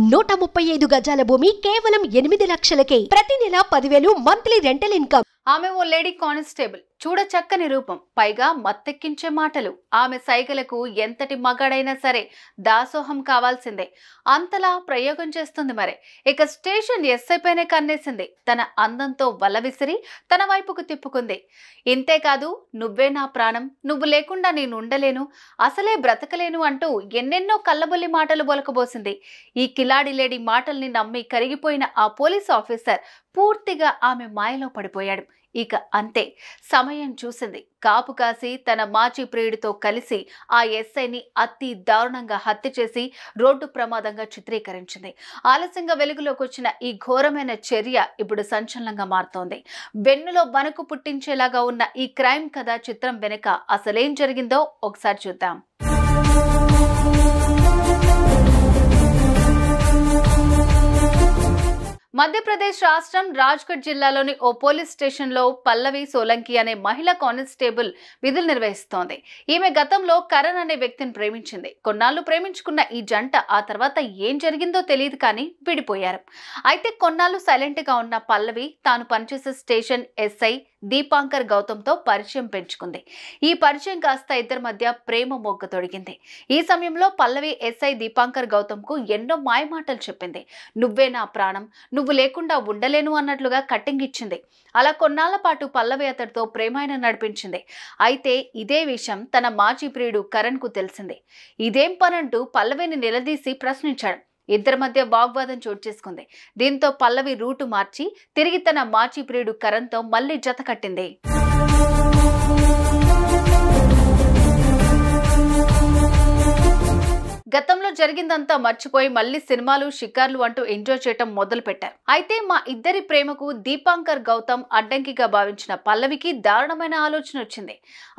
135 గజాల భూమి కేవలం 8 లక్షలకే. ప్రతి నెల 10,000 మంత్లీ రెంటల్ ఇన్కమ్. ఆమె ఓ లేడీ కానిస్టేబుల్. చూడ చక్కని రూపం, పైగా మత్తెక్కించే మాటలు. ఆమె సైగలకు ఎంతటి మగాడైనా సరే దాసోహం కావాల్సిందే. అంతలా ప్రయోగం చేస్తుంది. మరి ఇక స్టేషన్ ఎస్ఐ పైనే కన్నేసింది. తన అందంతో వల విసిరి తన వైపుకు తిప్పుకుంది. ఇంతేకాదు, నువ్వే నా ప్రాణం, నువ్వు లేకుండా నేను ఉండలేను, అసలే బ్రతకలేను అంటూ ఎన్నెన్నో కళ్ళబొల్లి మాటలు బొలకబోసింది. ఈ కిలాడి లేడీ మాటల్ని నమ్మి కరిగిపోయిన ఆ పోలీస్ ఆఫీసర్ పూర్తిగా ఆమె మాయలో పడిపోయాడు. ఇక అంతే, సమయం చూసింది. కాపు కాసి తన మాజీ ప్రియుడితో కలిసి ఆ ఎస్ఐని అతి దారుణంగా హత్య చేసి రోడ్డు ప్రమాదంగా చిత్రీకరించింది. ఆలస్యంగా వెలుగులోకి వచ్చిన ఈ ఘోరమైన చర్య ఇప్పుడు సంచలనంగా మారుతోంది. వెన్నులో వణుకు పుట్టించేలాగా ఉన్న ఈ క్రైమ్ కథ చిత్రం వెనుక అసలేం జరిగిందో ఒకసారి చూద్దాం. మధ్యప్రదేశ్ రాష్ట్రం రాజ్గఢ్ జిల్లాలోని ఓ పోలీస్ స్టేషన్లో పల్లవి సోలంకి అనే మహిళా కానిస్టేబుల్ విధులు నిర్వహిస్తోంది. ఈమె గతంలో కరణ్ అనే వ్యక్తిని ప్రేమించింది. కొన్నాళ్లు ప్రేమించుకున్న ఈ జంట ఆ తర్వాత ఏం జరిగిందో తెలియదు కానీ విడిపోయారు. అయితే కొన్నాళ్లు సైలెంట్ గా ఉన్న పల్లవి తాను పనిచేసే స్టేషన్ ఎస్ఐ దీపాంకర్ గౌతమ్తో పరిచయం పెంచుకుంది. ఈ పరిచయం కాస్త ఇద్దరి మధ్య ప్రేమ మొగ్గ తొడిగింది. ఈ సమయంలో పల్లవి ఎస్ఐ దీపాంకర్ గౌతమ్కు ఎన్నో మాయమాటలు చెప్పింది. నువ్వే నా ప్రాణం, నువ్వు లేకుండా ఉండలేను అన్నట్లుగా కట్టింగ్ ఇచ్చింది. అలా కొన్నాళ్ల పాటు పల్లవి అతడితో ప్రేమాయణం నడిపించింది. అయితే ఇదే విషయం తన మాజీ ప్రియుడు కరణ్ కు తెలిసింది. ఇదేం పనంటూ పల్లవిని నిలదీసి ప్రశ్నించాడు. ఇద్దరి మధ్య వాగ్వాదం చోటు చేసుకుంది. దీంతో పల్లవి రూటు మార్చి తిరిగి తన మాజీ ప్రియుడు కరణ్తో మళ్లీ జత కట్టింది. గతంలో జరిగిందంతా మర్చిపోయి మళ్లీ సినిమాలు షికార్లు అంటూ ఎంజాయ్ చేయటం మొదలు పెట్టారు. అయితే మా ఇద్దరి ప్రేమకు దీపాంకర్ గౌతమ్ అడ్డంకిగా భావించిన పల్లవికి దారుణమైన ఆలోచన వచ్చింది.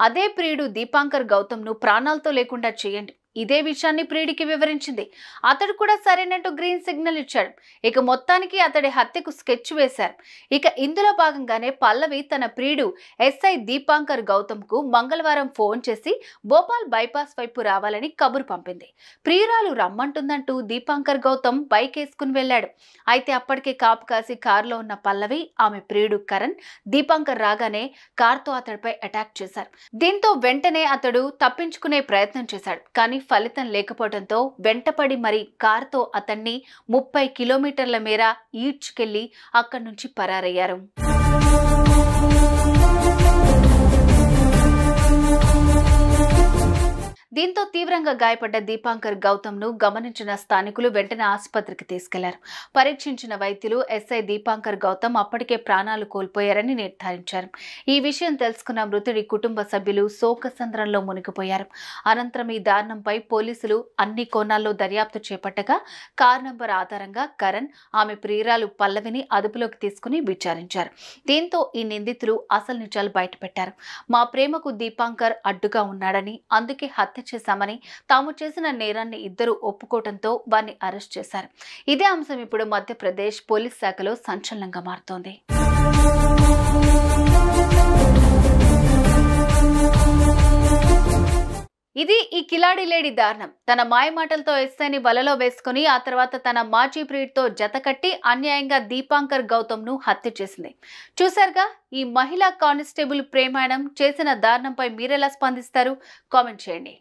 అదే ప్రియుడు దీపాంకర్ గౌతమ్ను ప్రాణాలతో లేకుండా చేయండి. ఇదే విషయాన్ని ప్రియుడికి వివరించింది. అతడు కూడా సరైనట్టు గ్రీన్ సిగ్నల్ ఇచ్చాడు. ఇక మొత్తానికి అతడి హత్యకు స్కెచ్ వేశారు. ఇక ఇందులో భాగంగానే పల్లవి తన ప్రియుడు ఎస్ఐ దీపాంకర్ గౌతమ్ కు మంగళవారం ఫోన్ చేసి భోపాల్ బైపాస్ వైపు రావాలని కబురు పంపింది. ప్రియురాలు రమ్మంటుందంటూ దీపాంకర్ గౌతమ్ బైక్ వేసుకుని వెళ్లాడు. అయితే అప్పటికే కాపు కాసి కారులో ఉన్న పల్లవి, ఆమె ప్రియుడు కరణ్ దీపాంకర్ రాగానే కారుతో అతడిపై అటాక్ చేశారు. దీంతో వెంటనే అతడు తప్పించుకునే ప్రయత్నం చేశాడు. కానీ ఫలితం లేకపోవడంతో వెంటపడి మరి కారుతో అతన్ని 30 కిలోమీటర్ల మేర ఈడ్చుకెళ్లి అక్కడి నుంచి పరారయ్యారు. దీంతో తీవ్రంగా గాయపడ్డ దీపాంకర్ గౌతమ్ ను గమనించిన స్థానికులు వెంటనే ఆసుపత్రికి తీసుకెళ్లారు. పరీక్షించిన వైద్యులు ఎస్ఐ దీపాంకర్ గౌతమ్ అప్పటికే ప్రాణాలు కోల్పోయారని నిర్ధారించారు. ఈ విషయం తెలుసుకున్న మృతుడి కుటుంబ సభ్యులు శోకసంద్రంలో మునిగిపోయారు. అనంతరం ఈ దారుణంపై పోలీసులు అన్ని కోణాల్లో దర్యాప్తు చేపట్టగా కార్ నంబర్ ఆధారంగా కరణ్, ఆమె ప్రియురాలు పల్లవిని అదుపులోకి తీసుకుని విచారించారు. దీంతో ఈ నిందితులు అసలు నిజాలు బయటపెట్టారు. మా ప్రేమకు దీపాంకర్ అడ్డుగా ఉన్నాడని, అందుకే హత్య చేశామని, తాము చేసిన నేరాన్ని ఇద్దరు ఒప్పుకోవడంతో వారిని అరెస్ట్ చేశారు. ఇదే అంశం ఇప్పుడు మధ్యప్రదేశ్ పోలీస్ శాఖలో సంచలనంగా మారుతోంది. ఇది ఈ కిలాడి లేడీ దారుణం. తన మాయమాటలతో ఎస్ఐని వలలో వేసుకుని ఆ తర్వాత తన మాజీ ప్రియుడితో జతకట్టి అన్యాయంగా దీపాంకర్ గౌతమ్ ను హత్య చేసింది. చూశారుగా, ఈ మహిళా కానిస్టేబుల్ ప్రేమాయణం. చేసిన దారుణంపై మీరెలా స్పందిస్తారు? కామెంట్ చేయండి.